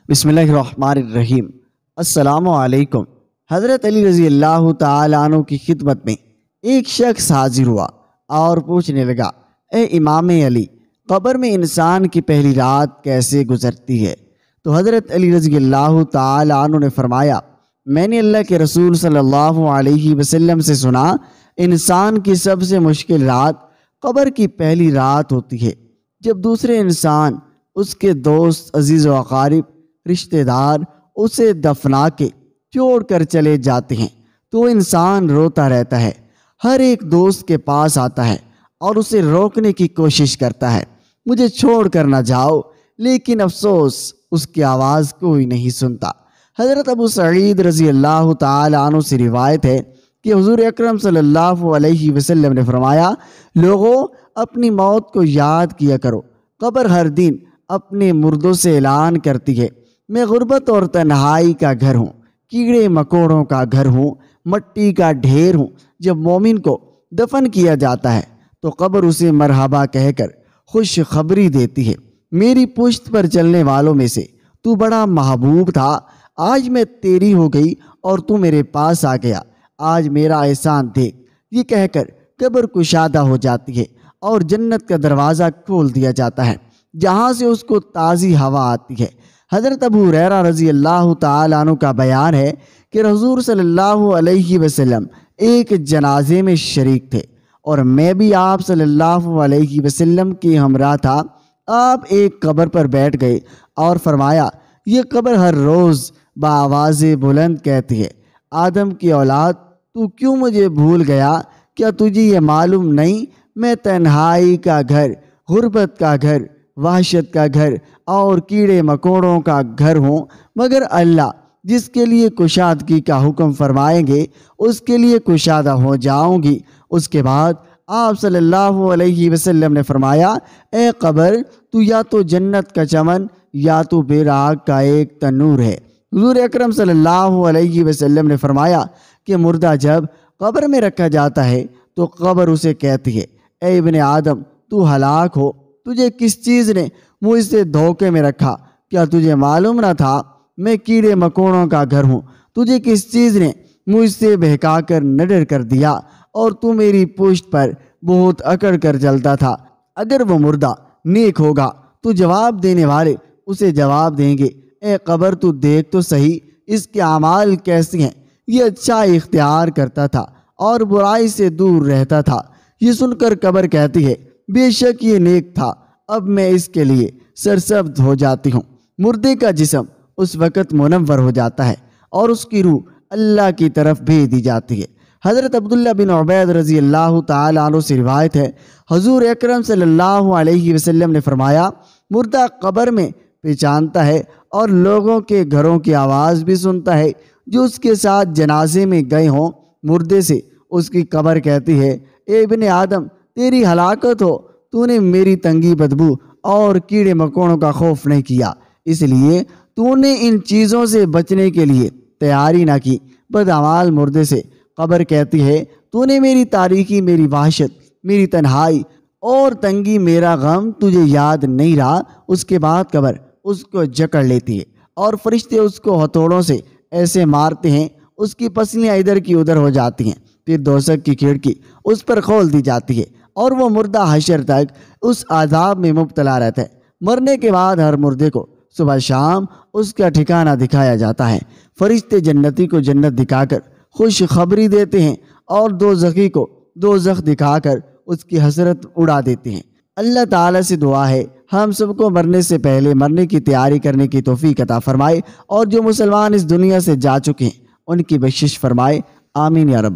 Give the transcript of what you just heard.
بسم اللہ الرحمن الرحیم۔ السلام علیکم۔ حضرت علی رضی اللہ تعالیٰ عنہ کی خدمت میں ایک شخص حاضر ہوا اور پوچھنے لگا، اے امام علی، قبر میں انسان کی پہلی رات کیسے گزرتی ہے؟ تو حضرت علی رضی اللہ تعالیٰ عنہ نے فرمایا، میں نے اللہ کے رسول صلی اللہ علیہ وسلم سے سنا، انسان کی سب سے مشکل رات قبر کی پہلی رات ہوتی ہے، جب دوسرے انسان، اس کے دوست، عزیز و اقارب، رشتہ دار اسے دفنا کے چھوڑ کر چلے جاتے ہیں تو انسان روتا رہتا ہے۔ ہر ایک دوست کے پاس آتا ہے اور اسے روکنے کی کوشش کرتا ہے، مجھے چھوڑ کر نہ جاؤ، لیکن افسوس اس کی آواز کوئی نہیں سنتا۔ حضرت ابو سعید رضی اللہ تعالی عنہ سے روایت ہے کہ حضور اکرم صلی اللہ علیہ وسلم نے فرمایا، لوگوں اپنی موت کو یاد کیا کرو، قبر ہر دن اپنے مردوں سے اعلان کرتی ہے، میں غربت اور تنہائی کا گھر ہوں، کیڑے مکوڑوں کا گھر ہوں، مٹی کا ڈھیر ہوں۔ جب مومن کو دفن کیا جاتا ہے تو قبر اسے مرحبا کہہ کر خوشخبری دیتی ہے، میری پشت پر چلنے والوں میں سے تو بڑا محبوب تھا، آج میں تیری ہو گئی اور تو میرے پاس آ گیا، آج میرا احسان دیکھ۔ یہ کہہ کر قبر کشادہ ہو جاتی ہے اور جنت کا دروازہ کھول دیا جاتا ہے، جہاں سے اس کو تازی ہوا آتی ہے۔ حضرت ابو ہریرہ رضی اللہ تعالیٰ عنہ کا بیان ہے کہ حضور صلی اللہ علیہ وسلم ایک جنازے میں شریک تھے اور میں بھی آپ صلی اللہ علیہ وسلم کے ہمراہ تھا۔ آپ ایک قبر پر بیٹھ گئے اور فرمایا، یہ قبر ہر روز بآواز بلند کہتی ہے، آدم کی اولاد، تو کیوں مجھے بھول گیا؟ کیا تجھے یہ معلوم نہیں میں تنہائی کا گھر، غربت کا گھر، وحشت کا گھر اور کیڑے مکوڑوں کا گھر ہوں؟ مگر اللہ جس کے لیے کشادگی کا حکم فرمائیں گے اس کے لیے کشادہ ہو جاؤں گی۔ اس کے بعد آپ صلی اللہ علیہ وسلم نے فرمایا، اے قبر، تو یا تو جنت کا چمن یا تو بے راگ کا ایک تنور ہے۔ حضور اکرم صلی اللہ علیہ وسلم نے فرمایا کہ مردہ جب قبر میں رکھا جاتا ہے تو قبر اسے کہتی ہے، اے ابن آدم، تو ہلاک ہو، تجھے کس چیز نے مجھ سے دھوکے میں رکھا؟ کیا تجھے معلوم نہ تھا میں کیڑے مکوڑوں کا گھر ہوں؟ تجھے کس چیز نے مجھ سے بہکا کر نڈر کر دیا اور تو میری پشت پر بہت اکڑ کر چلتا تھا؟ اگر وہ مردہ نیک ہوگا تو جواب دینے والے اسے جواب دیں گے، اے قبر، تو دیکھ تو صحیح اس کے اعمال کیسے ہیں، یہ اچھائی اختیار کرتا تھا اور برائی سے دور رہتا تھا۔ یہ سن کر قبر کہتی ہے، بے شک یہ نیک تھا، اب میں اس کے لیے سرسبز ہو جاتی ہوں۔ مردے کا جسم اس وقت منور ہو جاتا ہے اور اس کی روح اللہ کی طرف بھیج دی جاتی ہے۔ حضرت عبداللہ بن عبید رضی اللہ تعالیٰ عنہ سے روایت ہے، حضور اکرم صلی اللہ علیہ وسلم نے فرمایا، مردہ قبر میں پہچانتا ہے اور لوگوں کے گھروں کی آواز بھی سنتا ہے جو اس کے ساتھ جنازے میں گئے ہوں۔ مردے سے اس کی قبر کہتی ہے، اے ابن آدم، تیری ہلاکت ہو، تو نے میری تنگی بدبو اور کیڑے مکوڑوں کا خوف نہیں کیا، اس لیے تو نے ان چیزوں سے بچنے کے لیے تیاری نہ کی۔ بدعمال مردے سے قبر کہتی ہے، تو نے میری تاریکی، میری وحشت، میری تنہائی اور تنگی، میرا غم تجھے یاد نہیں رہا۔ اس کے بعد قبر اس کو جکڑ لیتی ہے اور فرشتے اس کو ہتھوڑوں سے ایسے مارتے ہیں اس کی پسلیاں ادھر کی ادھر ہو جاتی ہیں، پھر دوزخ کی کھڑکی اس پر کھول دی جاتی ہے اور وہ مردہ حشر تک اس عذاب میں مبتلا رہتا ہے۔ مرنے کے بعد ہر مردے کو صبح شام اس کا ٹھکانہ دکھایا جاتا ہے، فرشتے جنتی کو جنت دکھا کر خوشخبری دیتے ہیں اور دوزخی کو دوزخ دکھا کر اس کی حسرت اڑا دیتے ہیں۔ اللہ تعالیٰ سے دعا ہے ہم سب کو مرنے سے پہلے مرنے کی تیاری کرنے کی توفیق عطا فرمائے، اور جو مسلمان اس دنیا سے جا چکے ہیں ان کی بخشش فرمائے، آمین یا رب۔